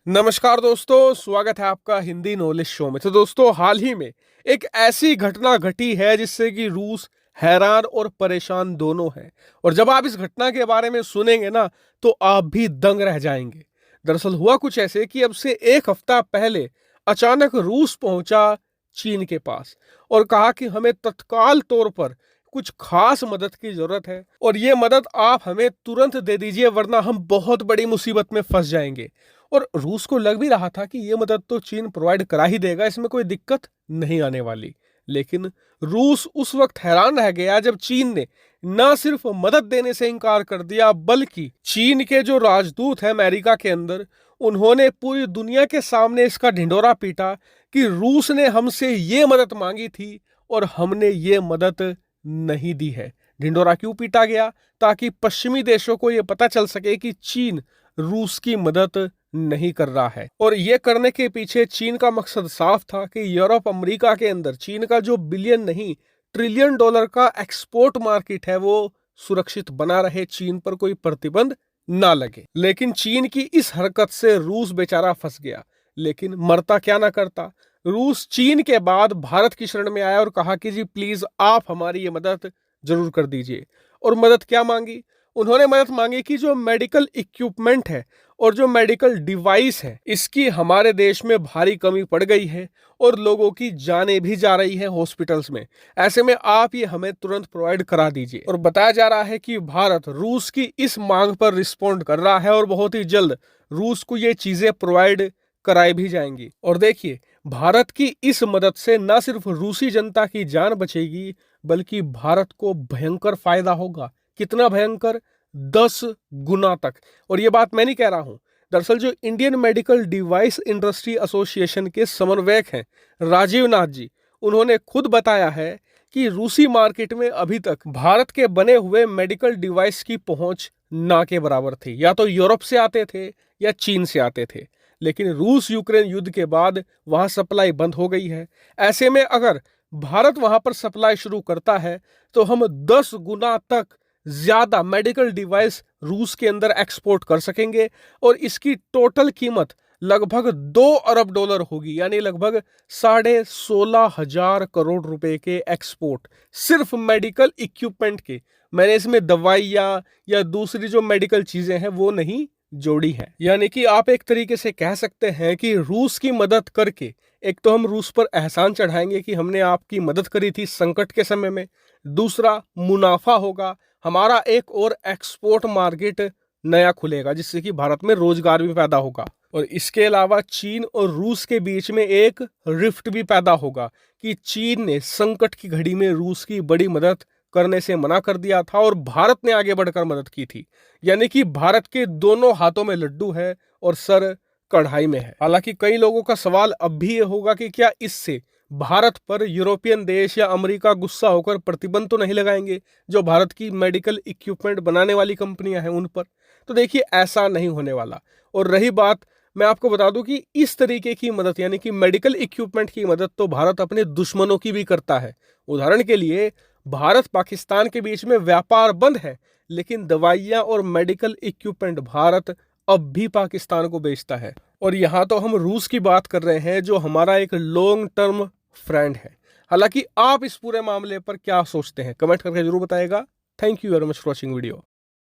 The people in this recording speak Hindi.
नमस्कार दोस्तों, स्वागत है आपका हिंदी नॉलेज शो में। तो दोस्तों, हाल ही में एक ऐसी घटना घटी है जिससे कि रूस हैरान और परेशान दोनों है। और जब आप इस घटना के बारे में सुनेंगे ना, तो आप भी दंग रह जाएंगे। दरअसल हुआ कुछ ऐसे कि अब से एक हफ्ता पहले अचानक रूस पहुंचा चीन के पास और कहा कि हमें तत्काल तौर पर कुछ खास मदद की जरूरत है और ये मदद आप हमें तुरंत दे दीजिए, वरना हम बहुत बड़ी मुसीबत में फंस जाएंगे। और रूस को लग भी रहा था कि ये मदद तो चीन प्रोवाइड करा ही देगा, इसमें कोई दिक्कत नहीं आने वाली। लेकिन रूस उस वक्त हैरान रह गया जब चीन ने न सिर्फ मदद देने से इनकार कर दिया, बल्कि चीन के जो राजदूत हैं अमेरिका के अंदर, उन्होंने पूरी दुनिया के सामने इसका ढिंढोरा पीटा कि रूस ने हमसे ये मदद मांगी थी और हमने ये मदद नहीं दी है। ढिंढोरा क्यों पीटा गया? ताकि पश्चिमी देशों को यह पता चल सके कि चीन रूस की मदद नहीं कर रहा है। और यह करने के पीछे चीन का मकसद साफ था कि यूरोप अमेरिका के अंदर चीन का जो बिलियन नहीं ट्रिलियन डॉलर का एक्सपोर्ट मार्केट है वो सुरक्षित बना रहे, चीन पर कोई प्रतिबंध ना लगे। लेकिन चीन की इस हरकत से रूस बेचारा फंस गया। लेकिन मरता क्या ना करता, रूस चीन के बाद भारत की शरण में आया और कहा कि जी प्लीज आप हमारी ये मदद जरूर कर दीजिए। और मदद क्या मांगी? उन्होंने मदद मांगी कि जो मेडिकल इक्विपमेंट है और जो मेडिकल डिवाइस है, इसकी हमारे देश में भारी कमी पड़ गई है और लोगों की जानें भी जा रही है हॉस्पिटल्स में। ऐसे में आप ये हमें तुरंत प्रोवाइड करा दीजिए। और बताया जा रहा है कि भारत रूस की इस मांग पर रिस्पॉन्ड कर रहा है और बहुत ही जल्द रूस को ये चीजें प्रोवाइड कराई भी जाएंगी। और देखिए, भारत की इस मदद से न सिर्फ रूसी जनता की जान बचेगी, बल्कि भारत को भयंकर फायदा होगा। कितना भयंकर? 10 गुना तक। और ये बात मैं नहीं कह रहा हूं, दरअसल जो Indian medical device industry association के समन्वयक हैं राजीव नाथ जी, उन्होंने खुद बताया है कि रूसी मार्केट में अभी तक भारत के बने हुए मेडिकल डिवाइस की पहुंच ना के बराबर थी। या तो यूरोप से आते थे या चीन से आते थे। लेकिन रूस यूक्रेन युद्ध के बाद वहां सप्लाई बंद हो गई है। ऐसे में अगर भारत वहां पर सप्लाई शुरू करता है तो हम 10 गुना तक ज्यादा मेडिकल डिवाइस रूस के अंदर एक्सपोर्ट कर सकेंगे और इसकी टोटल कीमत लगभग 2 अरब डॉलर होगी, यानी लगभग 16,500 करोड़ रुपए के एक्सपोर्ट सिर्फ मेडिकल इक्विपमेंट के। मैंने इसमें दवाइयां या दूसरी जो मेडिकल चीजें हैं वो नहीं जोड़ी है। यानी कि आप एक तरीके से कह सकते हैं कि रूस की मदद करके एक तो हम रूस पर एहसान चढ़ाएंगे कि हमने आपकी मदद करी थी संकट के समय में, दूसरा मुनाफा होगा, हमारा एक और एक्सपोर्ट मार्केट नया खुलेगा जिससे कि भारत में रोजगार भी पैदा होगा। और इसके अलावा चीन और रूस के बीच में एक रिफ्ट भी पैदा होगा कि चीन ने संकट की घड़ी में रूस की बड़ी मदद करने से मना कर दिया था और भारत ने आगे बढ़कर मदद की थी। यानी कि भारत के दोनों हाथों में लड्डू है और सर कढ़ाई में है। हालांकि कई लोगों का सवाल अब भी ये होगा कि क्या इससे भारत पर यूरोपियन देश या अमेरिका गुस्सा होकर प्रतिबंध तो नहीं लगाएंगे जो भारत की मेडिकल इक्विपमेंट बनाने वाली कंपनियां हैं उन पर? तो देखिए, ऐसा नहीं होने वाला। और रही बात, मैं आपको बता दूं कि इस तरीके की मदद यानी कि मेडिकल इक्विपमेंट की मदद तो भारत अपने दुश्मनों की भी करता है। उदाहरण के लिए, भारत पाकिस्तान के बीच में व्यापार बंद है, लेकिन दवाइयां और मेडिकल इक्विपमेंट भारत अब भी पाकिस्तान को बेचता है। और यहाँ तो हम रूस की बात कर रहे हैं जो हमारा एक लॉन्ग टर्म फ्रेंड है। हालांकि आप इस पूरे मामले पर क्या सोचते हैं, कमेंट करके जरूर बताएगा। Thank you very much for watching video.